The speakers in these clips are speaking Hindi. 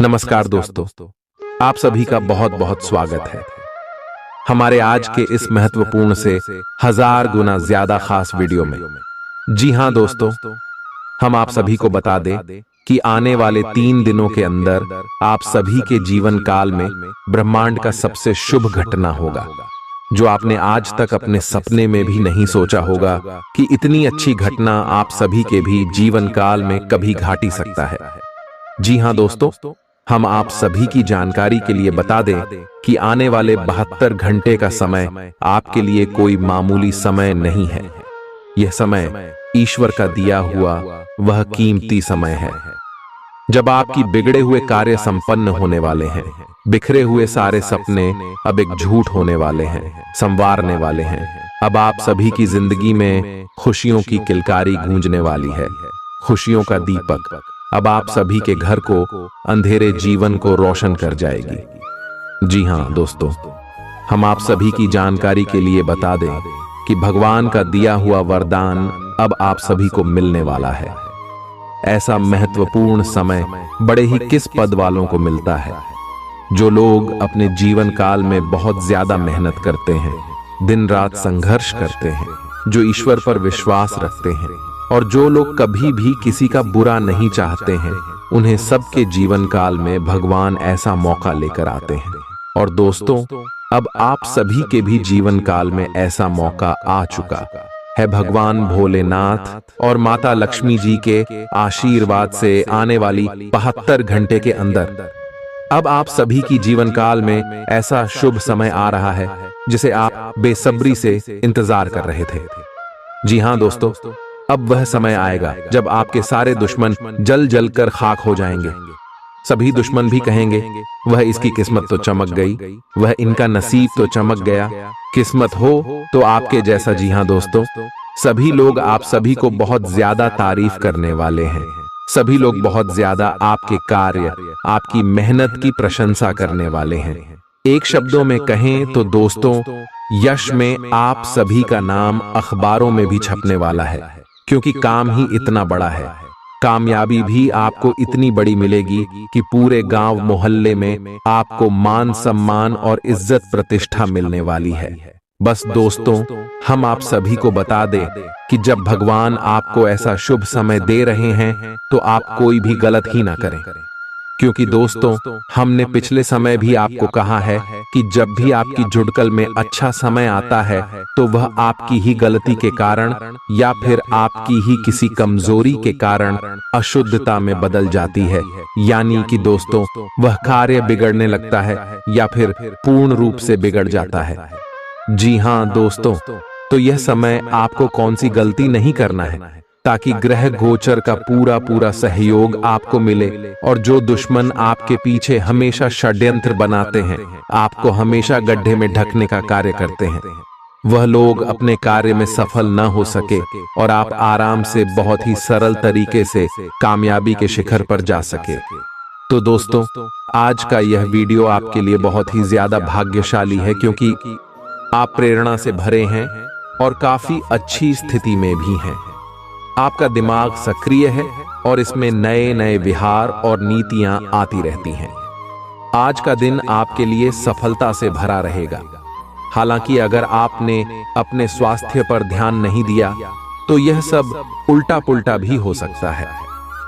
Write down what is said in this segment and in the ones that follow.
नमस्कार दोस्तों, आप सभी का बहुत बहुत स्वागत है हमारे आज के इस महत्वपूर्ण से 1000 गुना ज्यादा खास वीडियो में। जी हां दोस्तों, हम आप सभी को बता दें कि आने वाले 3 दिनों के अंदर आप सभी के जीवन काल में ब्रह्मांड का सबसे शुभ घटना होगा, जो आपने आज तक अपने सपने में भी नहीं सोचा होगा कि इतनी अच्छी घटना आप सभी के भी जीवन काल में कभी घट ही सकता है। जी हां दोस्तों, हम आप सभी की जानकारी के लिए बता दें कि आने वाले 72 घंटे का समय आपके लिए कोई मामूली समय नहीं है। यह समय ईश्वर का दिया हुआ वह कीमती समय है, जब आपकी बिगड़े हुए कार्य संपन्न होने वाले हैं, बिखरे हुए सारे सपने अब एक झूठ होने वाले हैं, संवारने वाले हैं। अब आप सभी की जिंदगी में खुशियों की किलकारी गूंजने वाली है, खुशियों का दीपक अब आप सभी के घर को, अंधेरे जीवन को रोशन कर जाएगी। जी हां दोस्तों, हम आप सभी की जानकारी के लिए बता दें कि भगवान का दिया हुआ वरदान अब आप सभी को मिलने वाला है। ऐसा महत्वपूर्ण समय बड़े ही किस पद वालों को मिलता है, जो लोग अपने जीवन काल में बहुत ज्यादा मेहनत करते हैं, दिन रात संघर्ष करते हैं, जो ईश्वर पर विश्वास रखते हैं और जो लोग कभी भी किसी का बुरा नहीं चाहते हैं, उन्हें सबके जीवन काल में भगवान ऐसा मौका लेकर आते हैं। और दोस्तों, अब आप सभी के भी जीवन काल में ऐसा मौका आ चुका है। भगवान भोलेनाथ और माता लक्ष्मी जी के आशीर्वाद से आने वाली 72 घंटे के अंदर अब आप सभी की जीवन काल में ऐसा शुभ समय आ रहा है, जिसे आप बेसब्री से इंतजार कर रहे थे। जी हां दोस्तों, अब वह समय आएगा जब आपके सारे दुश्मन जल जल कर खाक हो जाएंगे। सभी दुश्मन भी कहेंगे, वह इसकी किस्मत तो चमक गई, वह इनका नसीब तो चमक गया, किस्मत हो तो आपके जैसा। जी हां दोस्तों, सभी लोग आप सभी को बहुत ज्यादा तारीफ करने वाले हैं। सभी लोग बहुत ज्यादा आपके कार्य, आपकी मेहनत की प्रशंसा करने वाले हैं। एक शब्दों में कहें तो दोस्तों, यश में आप सभी का नाम अखबारों में भी छपने वाला है, क्योंकि काम ही इतना बड़ा है। कामयाबी भी आपको इतनी बड़ी मिलेगी कि पूरे गांव मोहल्ले में आपको मान सम्मान और इज्जत प्रतिष्ठा मिलने वाली है। बस दोस्तों, हम आप सभी को बता दें कि जब भगवान आपको ऐसा शुभ समय दे रहे हैं, तो आप कोई भी गलत ही ना करें, क्योंकि दोस्तों, हमने पिछले समय भी आपको कहा है कि जब भी आपकी जुड़कल में अच्छा समय आता है, तो वह आपकी ही गलती के कारण या फिर आपकी ही किसी कमजोरी के कारण अशुद्धता में बदल जाती है। यानी कि दोस्तों, वह कार्य बिगड़ने लगता है या फिर पूर्ण रूप से बिगड़ जाता है। जी हां दोस्तों, तो यह समय आपको कौन सी गलती नहीं करना है, ताकि ग्रह गोचर का पूरा सहयोग आपको मिले, और जो दुश्मन आपके पीछे हमेशा षड्यंत्र बनाते हैं, आपको हमेशा गड्ढे में ढकने का कार्य करते हैं, वह लोग अपने कार्य में सफल न हो सके और आप आराम से बहुत ही सरल तरीके से कामयाबी के शिखर पर जा सके। तो दोस्तों, आज का यह वीडियो आपके लिए बहुत ही ज्यादा भाग्यशाली है, क्योंकि आप प्रेरणा से भरे हैं और काफी अच्छी स्थिति में भी हैं। आपका दिमाग सक्रिय है और इसमें नए नए विहार और नीतियां आती रहती हैं। आज का दिन आपके लिए सफलता से भरा रहेगा। हालांकि अगर आपने अपने स्वास्थ्य पर ध्यान नहीं दिया, तो यह सब उल्टा पुल्टा भी हो सकता है।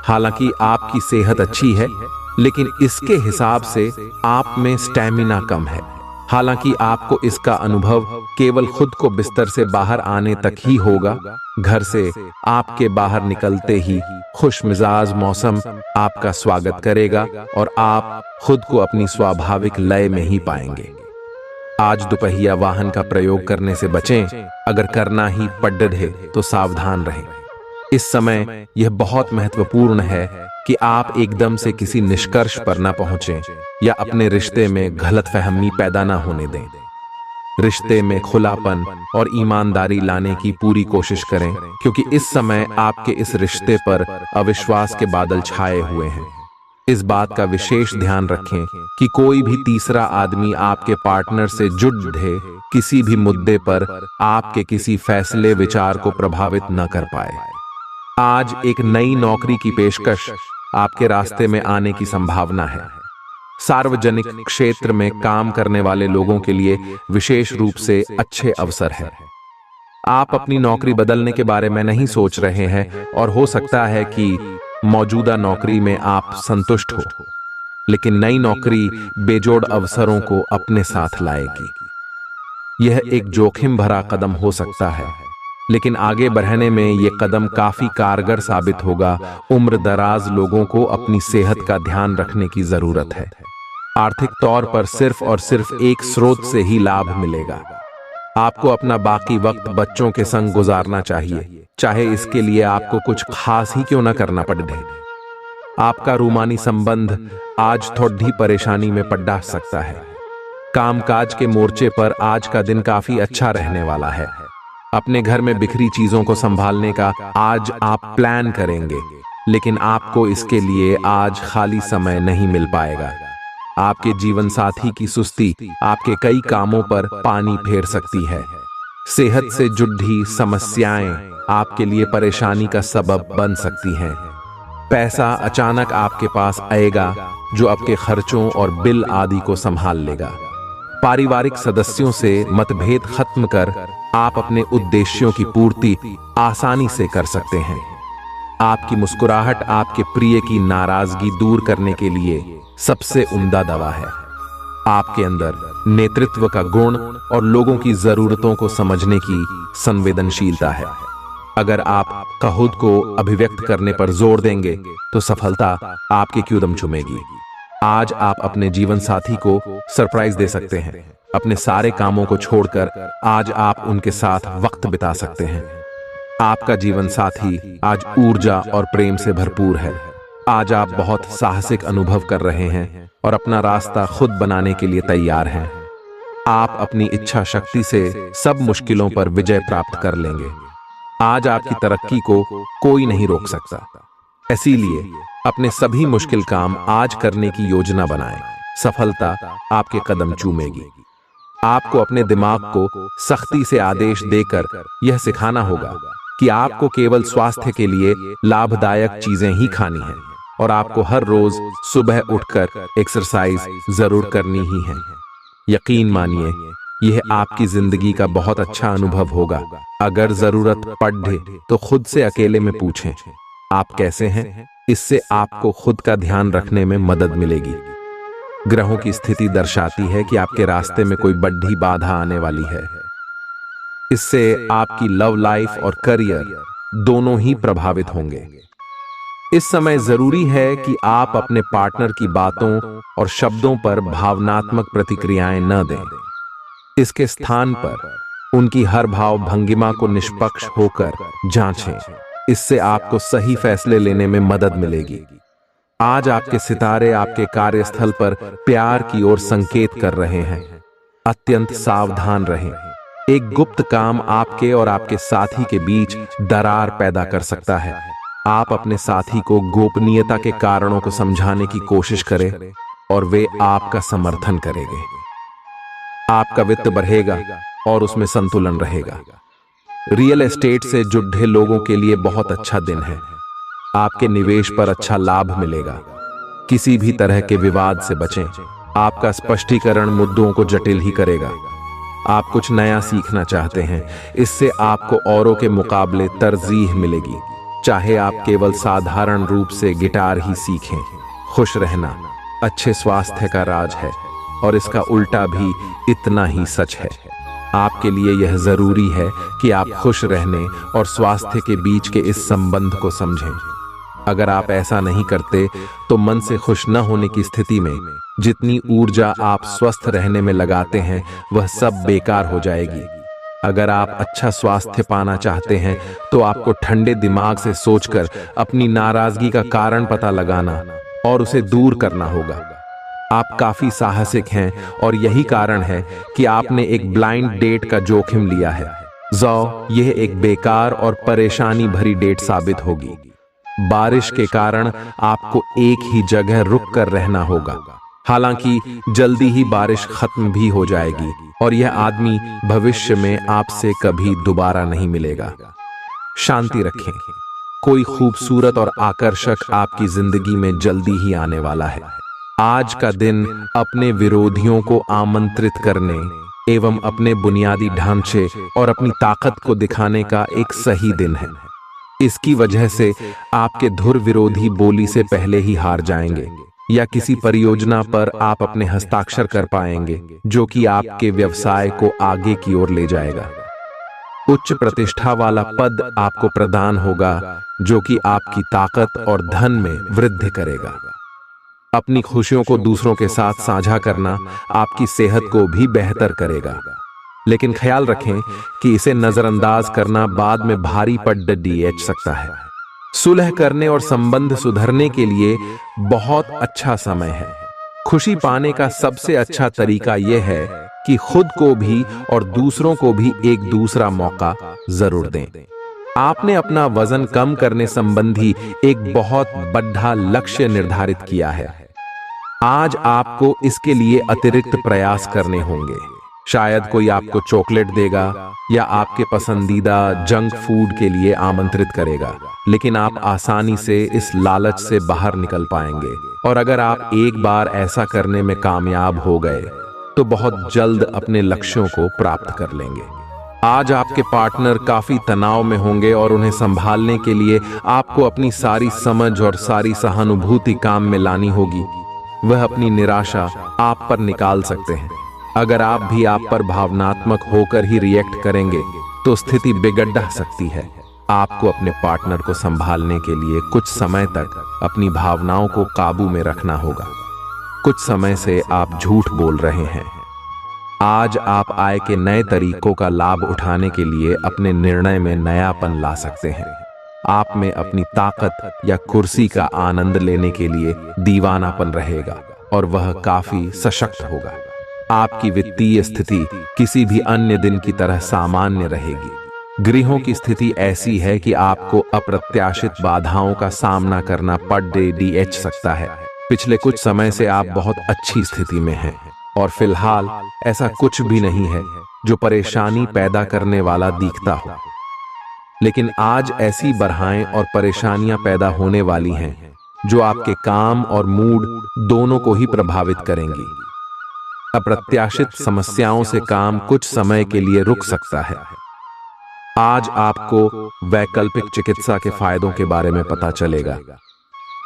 हालांकि आपकी सेहत अच्छी है, लेकिन इसके हिसाब से आप में स्टैमिना कम है। हालांकि आपको इसका अनुभव केवल खुद को बिस्तर से बाहर आने तक ही होगा। घर से आपके बाहर निकलते ही खुशमिजाज मौसम आपका स्वागत करेगा और आप खुद को अपनी स्वाभाविक लय में ही पाएंगे। आज दुपहिया वाहन का प्रयोग करने से बचें। अगर करना ही पड़े तो सावधान रहें। इस समय यह बहुत महत्वपूर्ण है कि आप एकदम से किसी निष्कर्ष पर न पहुंचें या अपने रिश्ते में गलतफहमी पैदा न होने दें। रिश्ते में खुलापन और ईमानदारी लाने की पूरी कोशिश करें, क्योंकि इस समय आपके इस रिश्ते पर अविश्वास के बादल छाए हुए हैं। इस बात का विशेष ध्यान रखें कि कोई भी तीसरा आदमी आपके पार्टनर से जुड़े किसी भी मुद्दे पर आपके किसी फैसले विचार को प्रभावित न कर पाए। आज एक नई नौकरी की पेशकश आपके रास्ते में आने की संभावना है। सार्वजनिक क्षेत्र में काम करने वाले लोगों के लिए विशेष रूप से अच्छे अवसर है। आप अपनी नौकरी बदलने के बारे में नहीं सोच रहे हैं और हो सकता है कि मौजूदा नौकरी में आप संतुष्ट हो, लेकिन नई नौकरी बेजोड़ अवसरों को अपने साथ लाएगी। यह एक जोखिम भरा कदम हो सकता है, लेकिन आगे बढ़ने में यह कदम काफी कारगर साबित होगा। उम्र दराज लोगों को अपनी सेहत का ध्यान रखने की जरूरत है। आर्थिक तौर पर सिर्फ और सिर्फ एक स्रोत से ही लाभ मिलेगा। आपको अपना बाकी वक्त बच्चों के संग गुजारना चाहिए, चाहे इसके लिए आपको कुछ खास ही क्यों न करना पड़े। आपका रूमानी संबंध आज थोड़ी परेशानी में पड़ सकता है। कामकाज के मोर्चे पर आज का दिन काफी अच्छा रहने वाला है। अपने घर में बिखरी चीजों को संभालने का आज आप प्लान करेंगे, लेकिन आपको इसके लिए आज खाली समय नहीं मिल पाएगा। आपके जीवन साथी की सुस्ती आपके कई कामों पर पानी फेर सकती है। सेहत से जुड़ी समस्याएं आपके लिए परेशानी का सबब बन सकती हैं। पैसा अचानक आपके पास आएगा जो आपके खर्चों और बिल आदि को संभाल लेगा। पारिवारिक सदस्यों से मतभेद खत्म कर आप अपने उद्देश्यों की पूर्ति आसानी से कर सकते हैं। आपकी मुस्कुराहट आपके प्रिय की नाराजगी दूर करने के लिए सबसे उम्दा दवा है। आपके अंदर नेतृत्व का गुण और लोगों की जरूरतों को समझने की संवेदनशीलता है। अगर आप खुद को अभिव्यक्त करने पर जोर देंगे तो सफलता आपके कदम चूमेगी। आज आप अपने जीवन साथी को सरप्राइज दे सकते हैं। अपने सारे कामों को छोड़कर आज आप उनके साथ वक्त बिता सकते हैं। आपका जीवन साथी आज ऊर्जा और प्रेम से भरपूर है। आज आप बहुत साहसिक अनुभव कर रहे हैं और अपना रास्ता खुद बनाने के लिए तैयार हैं। आप अपनी इच्छा शक्ति से सब मुश्किलों पर विजय प्राप्त कर लेंगे। आज आपकी तरक्की को कोई नहीं रोक सकता। इसीलिए अपने सभी मुश्किल काम आज करने की योजना बनाएं। सफलता आपके कदम चूमेगी। आपको अपने दिमाग को सख्ती से आदेश देकर यह सिखाना होगा कि आपको केवल स्वास्थ्य के लिए लाभदायक चीजें ही खानी हैं और आपको हर रोज सुबह उठकर एक्सरसाइज जरूर करनी ही है। यकीन मानिए, यह आपकी जिंदगी का बहुत अच्छा अनुभव होगा। अगर जरूरत पड़े तो खुद से अकेले में पूछें, आप कैसे हैं? इससे आपको खुद का ध्यान रखने में मदद मिलेगी। ग्रहों की स्थिति दर्शाती है कि आपके रास्ते में कोई बड़ी बाधा आने वाली है। इससे आपकी लव लाइफ और करियर दोनों ही प्रभावित होंगे। इस समय जरूरी है कि आप अपने पार्टनर की बातों और शब्दों पर भावनात्मक प्रतिक्रियाएं न दें। इसके स्थान पर उनकी हर भाव भंगिमा को निष्पक्ष होकर जांचें। इससे आपको सही फैसले लेने में मदद मिलेगी। आज आपके सितारे आपके कार्यस्थल पर प्यार की ओर संकेत कर रहे हैं। अत्यंत सावधान रहें। एक गुप्त काम आपके और आपके साथी के बीच दरार पैदा कर सकता है। आप अपने साथी को गोपनीयता के कारणों को समझाने की कोशिश करें और वे आपका समर्थन करेंगे। आपका वित्त बढ़ेगा और उसमें संतुलन रहेगा। रियल एस्टेट से जुड़े लोगों के लिए बहुत अच्छा दिन है। आपके निवेश पर अच्छा लाभ मिलेगा। किसी भी तरह के विवाद से बचें। आपका स्पष्टीकरण मुद्दों को जटिल ही करेगा। आप कुछ नया सीखना चाहते हैं, इससे आपको औरों के मुकाबले तरजीह मिलेगी। चाहे आप केवल साधारण रूप से गिटार ही सीखें। खुश रहना अच्छे स्वास्थ्य का राज है और इसका उल्टा भी इतना ही सच है। आपके लिए यह जरूरी है कि आप खुश रहने और स्वास्थ्य के बीच के इस संबंध को समझें। अगर आप ऐसा नहीं करते तो मन से खुश न होने की स्थिति में जितनी ऊर्जा आप स्वस्थ रहने में लगाते हैं वह सब बेकार हो जाएगी। अगर आप अच्छा स्वास्थ्य पाना चाहते हैं तो आपको ठंडे दिमाग से सोचकर अपनी नाराजगी का कारण पता लगाना और उसे दूर करना होगा। आप काफी साहसिक हैं और यही कारण है कि आपने एक ब्लाइंड डेट का जोखिम लिया है। यह एक बेकार और परेशानी भरी डेट साबित होगी। बारिश के कारण आपको एक ही जगह रुक कर रहना होगा। हालांकि जल्दी ही बारिश खत्म भी हो जाएगी और यह आदमी भविष्य में आपसे कभी दोबारा नहीं मिलेगा। शांति रखें। कोई खूबसूरत और आकर्षक आपकी जिंदगी में जल्दी ही आने वाला है। आज का दिन अपने विरोधियों को आमंत्रित करने एवं अपने बुनियादी ढांचे और अपनी ताकत को दिखाने का एक सही दिन है। इसकी वजह से आपके धुर विरोधी बोली से पहले ही हार जाएंगे या किसी परियोजना पर आप अपने हस्ताक्षर कर पाएंगे, जो कि आपके व्यवसाय को आगे की ओर ले जाएगा। उच्च प्रतिष्ठा वाला पद आपको प्रदान होगा, जो कि आपकी ताकत और धन में वृद्धि करेगा। अपनी खुशियों को दूसरों के साथ साझा करना आपकी सेहत को भी बेहतर करेगा, लेकिन ख्याल रखें कि इसे नजरअंदाज करना बाद में भारी पड़ सकता है। सुलह करने और संबंध सुधरने के लिए बहुत अच्छा समय है। खुशी पाने का सबसे अच्छा तरीका यह है कि खुद को भी और दूसरों को भी एक दूसरा मौका जरूर दें। आपने अपना वजन कम करने संबंधी एक बहुत बड़ा लक्ष्य निर्धारित किया है। आज आपको इसके लिए अतिरिक्त प्रयास करने होंगे। शायद कोई आपको चॉकलेट देगा या आपके पसंदीदा जंक फूड के लिए आमंत्रित करेगा, लेकिन आप आसानी से इस लालच से बाहर निकल पाएंगे। और अगर आप एक बार ऐसा करने में कामयाब हो गए तो बहुत जल्द अपने लक्ष्यों को प्राप्त कर लेंगे। आज आपके पार्टनर काफी तनाव में होंगे और उन्हें संभालने के लिए आपको अपनी सारी समझ और सारी सहानुभूति काम में लानी होगी। वह अपनी निराशा आप पर निकाल सकते हैं। अगर आप भी आप पर भावनात्मक होकर ही रिएक्ट करेंगे तो स्थिति बिगड़ सकती है। आपको अपने पार्टनर को संभालने के लिए कुछ समय तक अपनी भावनाओं को काबू में रखना होगा। कुछ समय से आप झूठ बोल रहे हैं। आज आप आय के नए तरीकों का लाभ उठाने के लिए अपने निर्णय में नयापन ला सकते हैं। आप में अपनी ताकत या कुर्सी का आनंद लेने के लिए दीवानापन रहेगा और वह काफी सशक्त होगा। आपकी वित्तीय स्थिति किसी भी अन्य दिन की तरह सामान्य रहेगी। गृहों की स्थिति ऐसी है कि आपको अप्रत्याशित बाधाओं का सामना करना पड़ सकता है। पिछले कुछ समय से आप बहुत अच्छी स्थिति में हैं और फिलहाल ऐसा कुछ भी नहीं है जो परेशानी पैदा करने वाला दिखता हो। लेकिन आज ऐसी बाधाएं और परेशानियां पैदा होने वाली हैं जो आपके काम और मूड दोनों को ही प्रभावित करेंगी। अप्रत्याशित समस्याओं से काम कुछ समय के लिए रुक सकता है। आज आपको वैकल्पिक चिकित्सा के फायदों के बारे में पता चलेगा।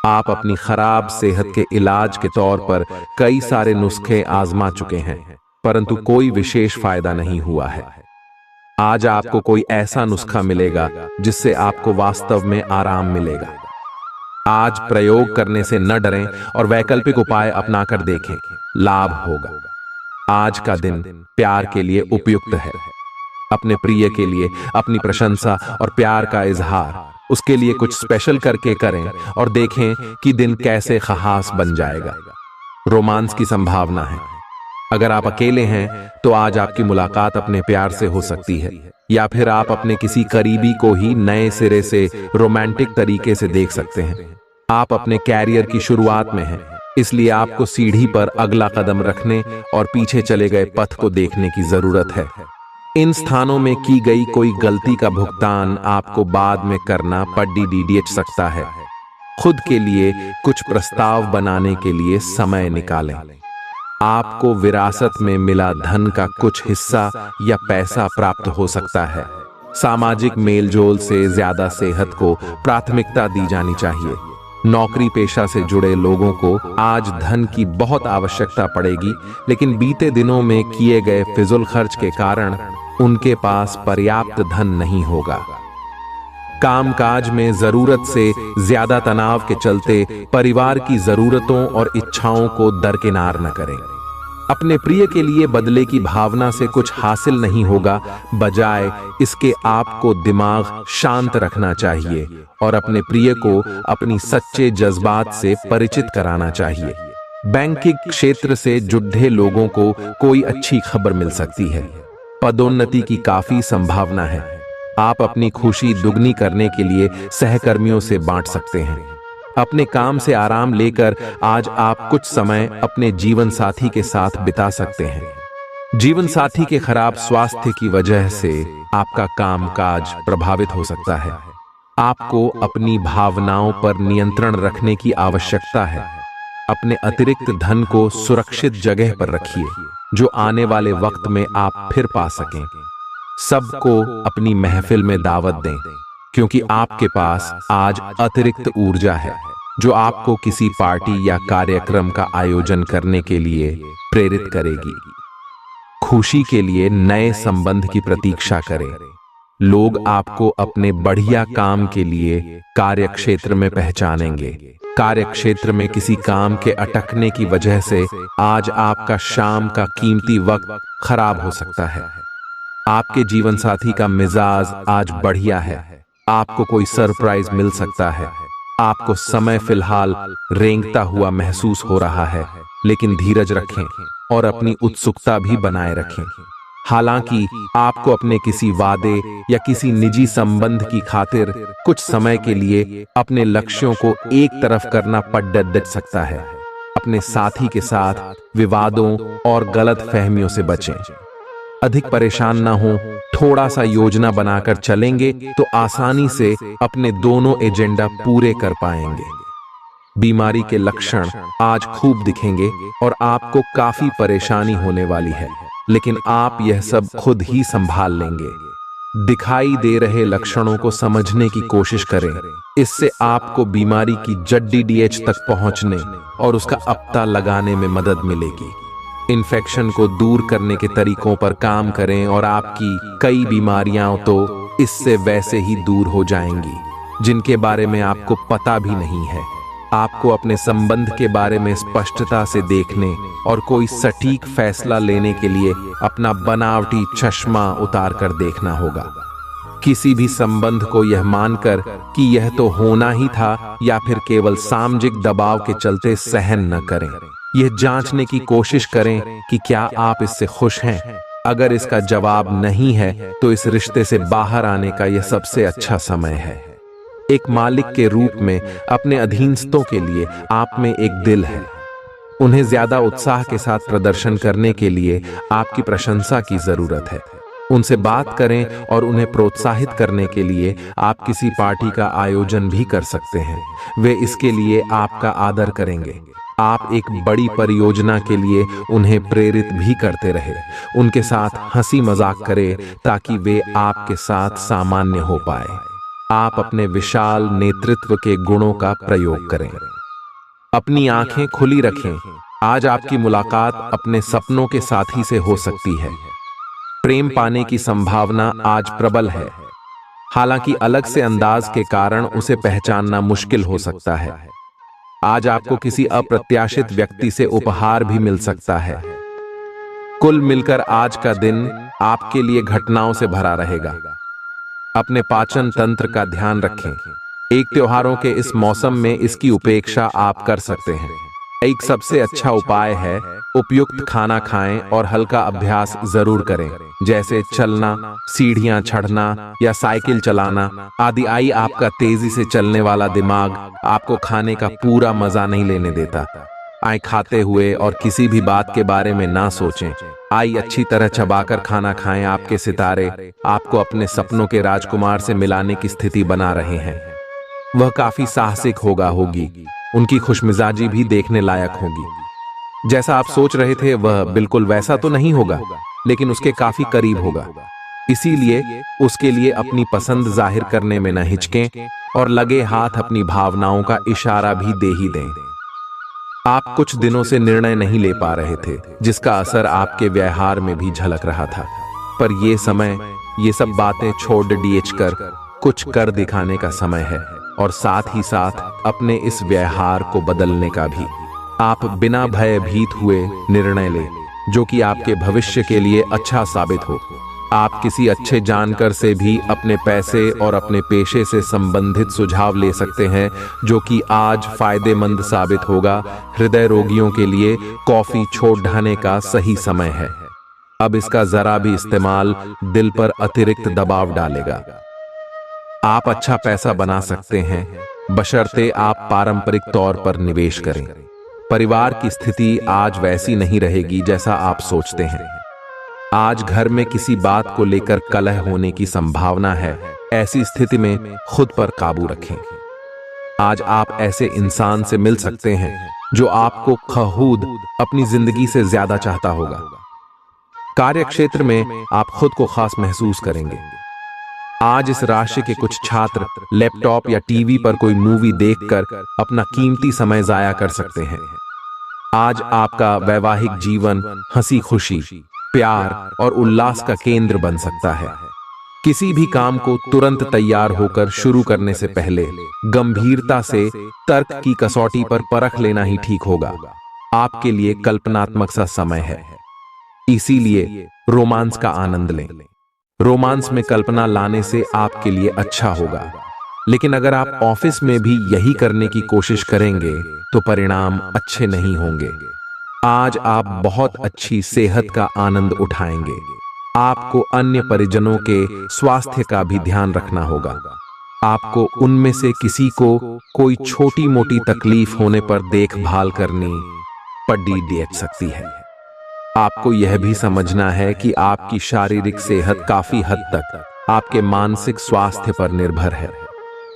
आप अपनी खराब सेहत के इलाज के तौर पर कई सारे नुस्खे आजमा चुके हैं, परंतु कोई विशेष फायदा नहीं हुआ है। आज आपको कोई ऐसा नुस्खा मिलेगा जिससे आपको वास्तव में आराम मिलेगा। आज प्रयोग करने से न डरें और वैकल्पिक उपाय अपनाकर देखें, लाभ होगा। आज का दिन प्यार के लिए उपयुक्त है। अपने प्रिय के लिए अपनी प्रशंसा और प्यार का इजहार उसके लिए कुछ स्पेशल करके करें और देखें कि दिन कैसे खास बन जाएगा। रोमांस की संभावना है। अगर आप अकेले हैं तो आज आपकी मुलाकात अपने प्यार से हो सकती है, या फिर आप अपने किसी करीबी को ही नए सिरे से रोमांटिक तरीके से देख सकते हैं। आप अपने कैरियर की शुरुआत में हैं, इसलिए आपको सीढ़ी पर अगला कदम रखने और पीछे चले गए पथ को देखने की जरूरत है। इन स्थानों में की गई कोई गलती का भुगतान आपको बाद में करना पड़ सकता है। खुद के लिए कुछ प्रस्ताव बनाने के लिए समय निकालें। आपको विरासत में मिला धन का कुछ हिस्सा या पैसा प्राप्त हो सकता है। सामाजिक मेलजोल से ज्यादा सेहत को प्राथमिकता दी जानी चाहिए। नौकरी पेशा से जुड़े लोगों को आज धन की बहुत आवश्यकता पड़ेगी, लेकिन बीते दिनों में किए गए फिजूल खर्च के कारण उनके पास पर्याप्त धन नहीं होगा। कामकाज में जरूरत से ज्यादा तनाव के चलते परिवार की जरूरतों और इच्छाओं को दरकिनार न करें। अपने प्रिय के लिए बदले की भावना से कुछ हासिल नहीं होगा, बजाय इसके आपको दिमाग शांत रखना चाहिए और अपने प्रिय को अपनी सच्चे जज्बात से परिचित कराना चाहिए। बैंकिंग क्षेत्र से जुड़े लोगों को कोई अच्छी खबर मिल सकती है। पदोन्नति की काफी संभावना है। आप अपनी खुशी दुगनी करने के लिए सहकर्मियों से बांट सकते हैं। अपने काम से आराम लेकर आज आप कुछ समय अपने जीवन साथी के साथ बिता सकते हैं। जीवन साथी के खराब स्वास्थ्य की वजह से आपका कामकाज प्रभावित हो सकता है। आपको अपनी भावनाओं पर नियंत्रण रखने की आवश्यकता है। अपने अतिरिक्त धन को सुरक्षित जगह पर रखिए, जो आने वाले वक्त में आप फिर पा सकें। सबको अपनी महफिल में दावत दें, क्योंकि आपके पास आज अतिरिक्त ऊर्जा है जो आपको किसी पार्टी या कार्यक्रम का आयोजन करने के लिए प्रेरित करेगी। खुशी के लिए नए संबंध की प्रतीक्षा करें। लोग आपको अपने बढ़िया काम के लिए कार्यक्षेत्र में पहचानेंगे। कार्यक्षेत्र में किसी काम के अटकने की वजह से आज आपका शाम का कीमती वक्त खराब हो सकता है। आपके जीवन साथी का मिजाज आज बढ़िया है। आपको कोई सरप्राइज मिल सकता है। आपको समय फिलहाल रेंगता हुआ महसूस हो रहा है, लेकिन धीरज रखें और अपनी उत्सुकता भी बनाए रखें। हालांकि आपको अपने किसी वादे या किसी निजी संबंध की खातिर कुछ समय के लिए अपने लक्ष्यों को एक तरफ करना पड़ सकता है। अपने साथी के साथ विवादों और गलत फहमियों से बचें। अधिक परेशान ना हो, थोड़ा सा योजना बनाकर चलेंगे तो आसानी से अपने दोनों एजेंडा पूरे कर पाएंगे। बीमारी के लक्षण आज खूब दिखेंगे और आपको काफी परेशानी होने वाली है, लेकिन आप यह सब खुद ही संभाल लेंगे। दिखाई दे रहे लक्षणों को समझने की कोशिश करें। इससे आपको बीमारी की जड़ DH तक पहुंचने और उसका पता लगाने में मदद मिलेगी। इन्फेक्शन को दूर करने के तरीकों पर काम करें और आपकी कई बीमारियां तो इससे वैसे ही दूर हो जाएंगी, जिनके बारे में आपको पता भी नहीं है। आपको अपने संबंध के बारे में स्पष्टता से देखने और कोई सटीक फैसला लेने के लिए अपना बनावटी चश्मा उतार कर देखना होगा। किसी भी संबंध को यह मानकर कि यह तो होना ही था या फिर केवल सामाजिक दबाव के चलते सहन न करें। यह जांचने की कोशिश करें कि क्या आप इससे खुश हैं। अगर इसका जवाब नहीं है तो इस रिश्ते से बाहर आने का यह सबसे अच्छा समय है। एक मालिक के रूप में अपने अधीनस्थों के लिए आप में एक दिल है। उन्हें ज्यादा उत्साह के साथ प्रदर्शन करने के लिए आपकी प्रशंसा की जरूरत है। उनसे बात करें और उन्हें प्रोत्साहित करने के लिए आप किसी पार्टी का आयोजन भी कर सकते हैं। वे इसके लिए आपका आदर करेंगे। आप एक बड़ी परियोजना के लिए उन्हें प्रेरित भी करते रहे। उनके साथ हंसी मजाक करें ताकि वे आपके साथ सामान्य हो पाए। आप अपने विशाल नेतृत्व के गुणों का प्रयोग करें। अपनी आंखें खुली रखें। आज आपकी मुलाकात अपने सपनों के साथी से हो सकती है। प्रेम पाने की संभावना आज प्रबल है, हालांकि अलग से अंदाज के कारण उसे पहचानना मुश्किल हो सकता है। आज आपको किसी अप्रत्याशित व्यक्ति से उपहार भी मिल सकता है। कुल मिलकर आज का दिन आपके लिए घटनाओं से भरा रहेगा। अपने पाचन तंत्र का ध्यान रखें। एक त्योहारों के इस मौसम में इसकी उपेक्षा आप कर सकते हैं। एक सबसे अच्छा उपाय है उपयुक्त खाना खाएं और हल्का अभ्यास जरूर करें, जैसे चलना, सीढ़ियां चढ़ना या साइकिल चलाना आदि। आई आपका तेजी से चलने वाला दिमाग आपको खाने का पूरा मजा नहीं लेने देता। आई खाते हुए और किसी भी बात के बारे में ना सोचें। आई अच्छी तरह चबाकर खाना खाएं। आपके सितारे आपको अपने सपनों के राजकुमार से मिलाने की स्थिति बना रहे हैं। वह काफी साहसिक होगी। उनकी खुशमिजाजी भी देखने लायक होगी। जैसा आप सोच रहे थे वह बिल्कुल वैसा तो नहीं होगा, लेकिन उसके काफी करीब होगा। इसीलिए उसके लिए अपनी पसंद जाहिर करने में न हिचकें और लगे हाथ अपनी भावनाओं का इशारा भी दे ही दें। आप कुछ दिनों से निर्णय नहीं ले पा रहे थे, जिसका असर आपके व्यवहार में भी झलक रहा था। पर यह समय ये सब बातें छोड़ DH कर कुछ कर दिखाने का समय है, और साथ ही साथ अपने इस व्यवहार को बदलने का भी। आप बिना भयभीत हुए निर्णय लें, जो कि आपके भविष्य के लिए अच्छा साबित हो। आप किसी अच्छे जानकार से भी अपने पैसे और अपने पेशे से संबंधित सुझाव ले सकते हैं, जो कि आज फायदेमंद साबित होगा। हृदय रोगियों के लिए कॉफी छोड़ ढाने का सही समय है। अब इसका जरा भी इस्तेमाल दिल पर अतिरिक्त दबाव डालेगा। आप अच्छा पैसा बना सकते हैं, बशर्ते आप पारंपरिक तौर पर निवेश करें। परिवार की स्थिति आज वैसी नहीं रहेगी जैसा आप सोचते हैं। आज घर में किसी बात को लेकर कलह होने की संभावना है। ऐसी स्थिति में खुद पर काबू रखें। आज आप ऐसे इंसान से मिल सकते हैं जो आपको खुद अपनी जिंदगी से ज्यादा चाहता होगा। कार्य क्षेत्र में आप खुद को खास महसूस करेंगे। आज इस राशि के कुछ छात्र लैपटॉप या टीवी पर कोई मूवी देखकर अपना कीमती समय जाया कर सकते हैं। आज आपका वैवाहिक जीवन हंसी खुशी, प्यार और उल्लास का केंद्र बन सकता है। किसी भी काम को तुरंत तैयार होकर शुरू करने से पहले गंभीरता से तर्क की कसौटी पर परख लेना ही ठीक होगा। आपके लिए कल्पनात्मक सा समय है, इसीलिए रोमांस का आनंद लें। रोमांस में कल्पना लाने से आपके लिए अच्छा होगा, लेकिन अगर आप ऑफिस में भी यही करने की कोशिश करेंगे तो परिणाम अच्छे नहीं होंगे। आज आप बहुत अच्छी सेहत का आनंद उठाएंगे। आपको अन्य परिजनों के स्वास्थ्य का भी ध्यान रखना होगा। आपको उनमें से किसी को कोई छोटी मोटी तकलीफ होने पर देखभाल करनी पड़ सकती है। आपको यह भी समझना है कि आपकी शारीरिक सेहत काफी हद तक आपके मानसिक स्वास्थ्य पर निर्भर है।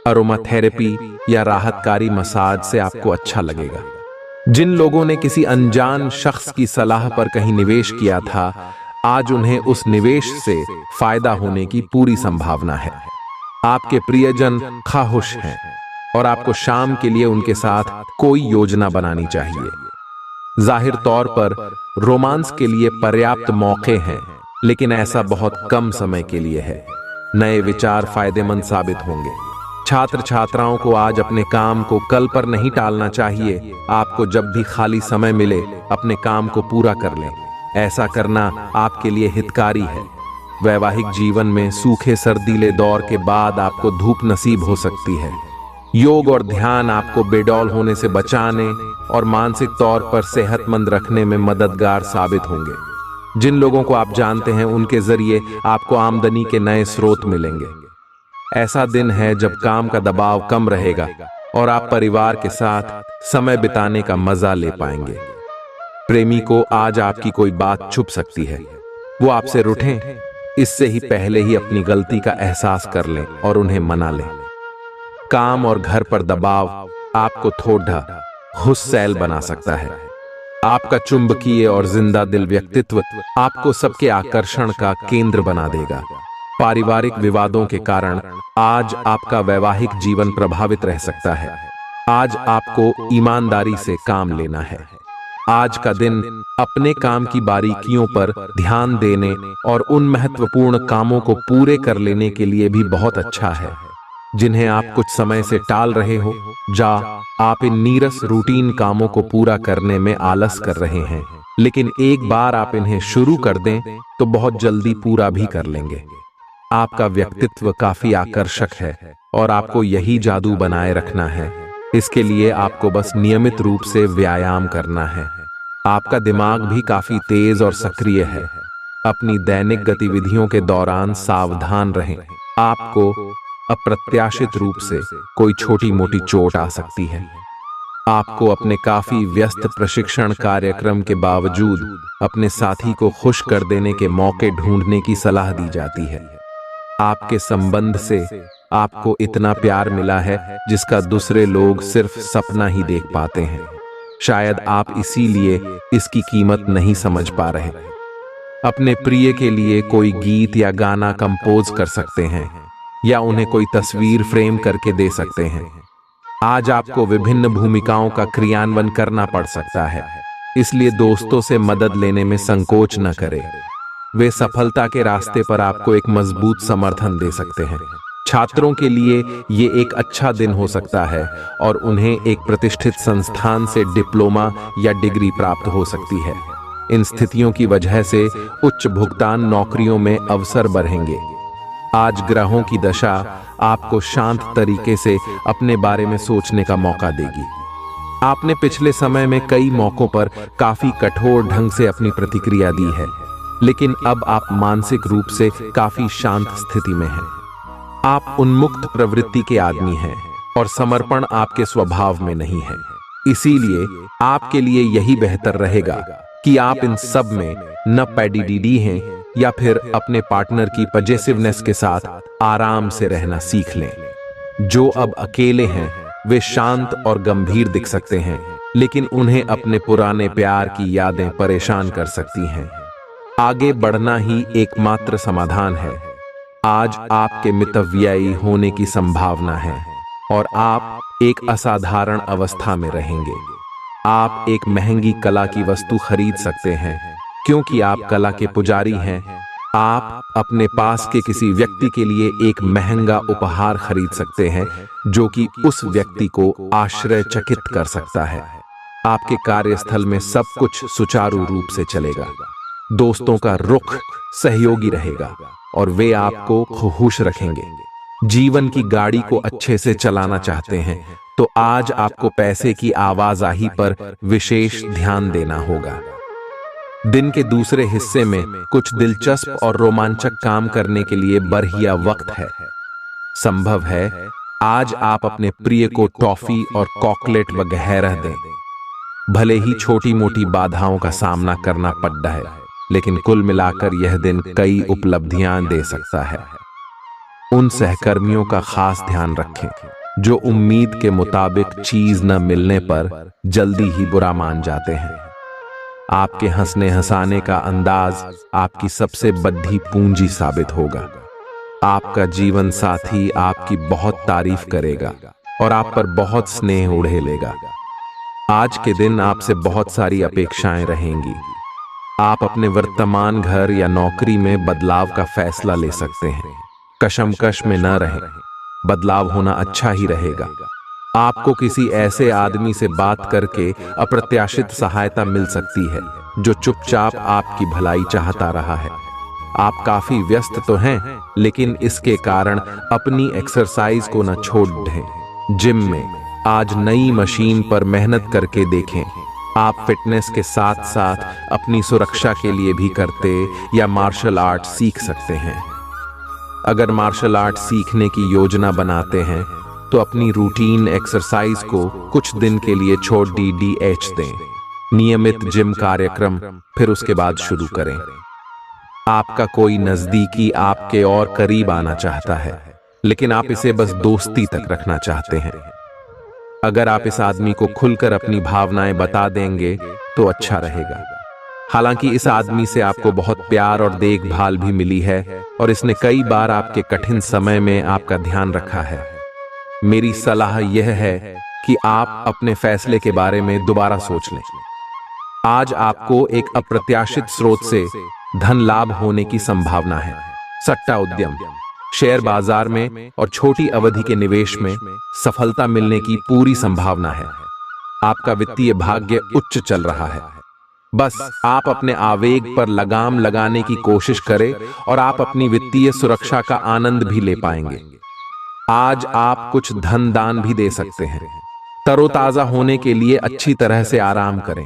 अरोमाथेरेपी या राहतकारी मसाज से आपको अच्छा लगेगा। जिन लोगों ने किसी अनजान शख्स की सलाह पर कहीं निवेश किया था, आज उन्हें उस निवेश से फायदा होने की पूरी संभावना है। आपके प्रियजन खामोश हैं और आपको शाम के लिए उनके साथ कोई योजना बनानी चाहिए। जाहिर तौर पर रोमांस के लिए पर्याप्त मौके हैं, लेकिन ऐसा बहुत कम समय के लिए है। नए विचार फायदेमंद साबित होंगे। छात्र छात्राओं को आज अपने काम को कल पर नहीं टालना चाहिए। आपको जब भी खाली समय मिले अपने काम को पूरा कर लें। ऐसा करना आपके लिए हितकारी है। वैवाहिक जीवन में सूखे सर्दीले दौर के बाद आपको धूप नसीब हो सकती है। योग और ध्यान आपको बेडौल होने से बचाने और मानसिक तौर पर सेहतमंद रखने में मददगार साबित होंगे। जिन लोगों को आप जानते हैं उनके जरिए आपको आमदनी के नए स्रोत मिलेंगे। ऐसा दिन है जब काम का दबाव कम रहेगा और आप परिवार के साथ समय बिताने का मजा ले पाएंगे। प्रेमी को आज आपकी कोई बात छुप सकती है। वो आपसे रूठें, इससे ही पहले ही अपनी गलती का एहसास कर लें और उन्हें मना लें। काम और घर पर दबाव आपको थोड़ा गुस्सैल बना सकता है। आपका चुंबकीय और जिंदा दिल व्यक्तित्व आपको सबके आकर्षण का केंद्र बना देगा। पारिवारिक विवादों के कारण आज आपका वैवाहिक जीवन प्रभावित रह सकता है। आज आपको ईमानदारी से काम लेना है। आज का दिन अपने काम की बारीकियों पर ध्यान देने और उन महत्वपूर्ण कामों को पूरे कर लेने के लिए भी बहुत अच्छा है, जिन्हें आप कुछ समय से टाल रहे हो। आप इन नीरस रूटीन कामों को पूरा करने में आलस कर रहे हैं, लेकिन एक बार आप इन्हें शुरू कर दें तो बहुत जल्दी पूरा भी कर लेंगे। आपका व्यक्तित्व काफी आकर्षक है और आपको यही जादू बनाए रखना है। इसके लिए आपको बस नियमित रूप से व्यायाम करना है। आपका दिमाग भी काफी तेज और सक्रिय है। अपनी दैनिक गतिविधियों के दौरान सावधान रहें। आपको अप्रत्याशित रूप से कोई छोटी मोटी चोट आ सकती है। आपको अपने काफी व्यस्त प्रशिक्षण कार्यक्रम के बावजूद अपने साथी को खुश कर देने के मौके ढूंढने की सलाह दी जाती है। आपके संबंध से आपको इतना प्यार मिला है जिसका दूसरे लोग सिर्फ सपना ही देख पाते हैं। शायद आप इसीलिए इसकी कीमत नहीं समझ पा रहे। अपने प्रिय के लिए कोई गीत या गाना कंपोज कर सकते हैं या उन्हें कोई तस्वीर फ्रेम करके दे सकते हैं। आज आपको विभिन्न भूमिकाओं का क्रियान्वयन करना पड़ सकता है, इसलिए दोस्तों से मदद लेने में संकोच न करें। वे सफलता के रास्ते पर आपको एक मजबूत समर्थन दे सकते हैं। छात्रों के लिए ये एक अच्छा दिन हो सकता है और उन्हें एक प्रतिष्ठित संस्थान से डिप्लोमा या डिग्री प्राप्त हो सकती है। इन स्थितियों की वजह से उच्च भुगतान नौकरियों में अवसर बढ़ेंगे। आज ग्रहों की दशा आपको शांत तरीके से अपने बारे में सोचने का मौका देगी। आपने पिछले समय में कई मौकों पर काफी कठोर ढंग से अपनी प्रतिक्रिया दी है, लेकिन अब आप मानसिक रूप से काफी शांत स्थिति में हैं। आप उन्मुक्त प्रवृत्ति के आदमी हैं और समर्पण आपके स्वभाव में नहीं है। इसीलिए आपके लिए यही बेहतर रहेगा कि आप इन सब में न पैडीडीडी हैं या फिर अपने पार्टनर की पजेसिवनेस के साथ आराम से रहना सीख लें। जो अब अकेले हैं वे शांत और गंभीर दिख सकते हैं, लेकिन उन्हें अपने पुराने प्यार की यादें परेशान कर सकती हैं। आगे बढ़ना ही एकमात्र समाधान है। आज आपके मितव्ययी होने की संभावना है और आप एक असाधारण अवस्था में रहेंगे। आप एक महंगी कला की वस्तु खरीद सकते हैं क्योंकि आप कला के पुजारी हैं। आप अपने पास के किसी व्यक्ति के लिए एक महंगा उपहार खरीद सकते हैं जो कि उस व्यक्ति को आश्चर्यचकित कर सकता है। आपके कार्यस्थल में सब कुछ सुचारू रूप से चलेगा। दोस्तों का रुख सहयोगी रहेगा और वे आपको खुश रखेंगे। जीवन की गाड़ी को अच्छे से चलाना चाहते हैं तो आज आपको पैसे की आवाजाही पर विशेष ध्यान देना होगा। दिन के दूसरे हिस्से में कुछ दिलचस्प और रोमांचक काम करने के लिए बढ़िया वक्त है। संभव है आज आप अपने प्रिय को टॉफी और चॉकलेट वगैरह दें। भले ही छोटी मोटी बाधाओं का सामना करना पड़ता है, लेकिन कुल मिलाकर यह दिन कई उपलब्धियां दे सकता है। उन सहकर्मियों का खास ध्यान रखें जो उम्मीद के मुताबिक चीज न मिलने पर जल्दी ही बुरा मान जाते हैं। आपके हंसने हंसाने का अंदाज आपकी सबसे बड़ी पूंजी साबित होगा। आपका जीवन साथी आपकी बहुत तारीफ करेगा और आप पर बहुत स्नेह उड़ेलेगा। आज के दिन आपसे बहुत सारी अपेक्षाएं रहेंगी। आप अपने वर्तमान घर या नौकरी में बदलाव का फैसला ले सकते हैं। कशमकश में न रहें, बदलाव होना अच्छा ही रहेगा। आपको किसी ऐसे आदमी से बात करके अप्रत्याशित सहायता मिल सकती है जो चुपचाप आपकी भलाई चाहता रहा है। आप काफी व्यस्त तो हैं, लेकिन इसके कारण अपनी एक्सरसाइज को न छोड़ दें। जिम में आज नई मशीन पर मेहनत करके देखें। आप फिटनेस के साथ साथ अपनी सुरक्षा के लिए भी करते या मार्शल आर्ट सीख सकते हैं। अगर मार्शल आर्ट सीखने की योजना बनाते हैं तो अपनी रूटीन एक्सरसाइज को कुछ दिन के लिए छोड़ DDH दें। नियमित जिम कार्यक्रम फिर उसके बाद शुरू करें। आपका कोई नजदीकी आपके और करीब आना चाहता है, लेकिन आप इसे बस दोस्ती तक रखना चाहते हैं। अगर आप इस आदमी को खुलकर अपनी भावनाएं बता देंगे तो अच्छा रहेगा। हालांकि इस आदमी से आपको बहुत प्यार और देखभाल भी मिली है और इसने कई बार आपके कठिन समय में आपका ध्यान रखा है। मेरी सलाह यह है कि आप अपने फैसले के बारे में दोबारा सोच लें। आज आपको एक अप्रत्याशित स्रोत से धन लाभ होने की संभावना है। सट्टा उद्यम, शेयर बाजार में और छोटी अवधि के निवेश में सफलता मिलने की पूरी संभावना है। आपका वित्तीय भाग्य उच्च चल रहा है। बस आप अपने आवेग पर लगाम लगाने की कोशिश करें और आप अपनी वित्तीय सुरक्षा का आनंद भी ले पाएंगे। आज आप कुछ धन दान भी दे सकते हैं। तरोताजा होने के लिए अच्छी तरह से आराम करें।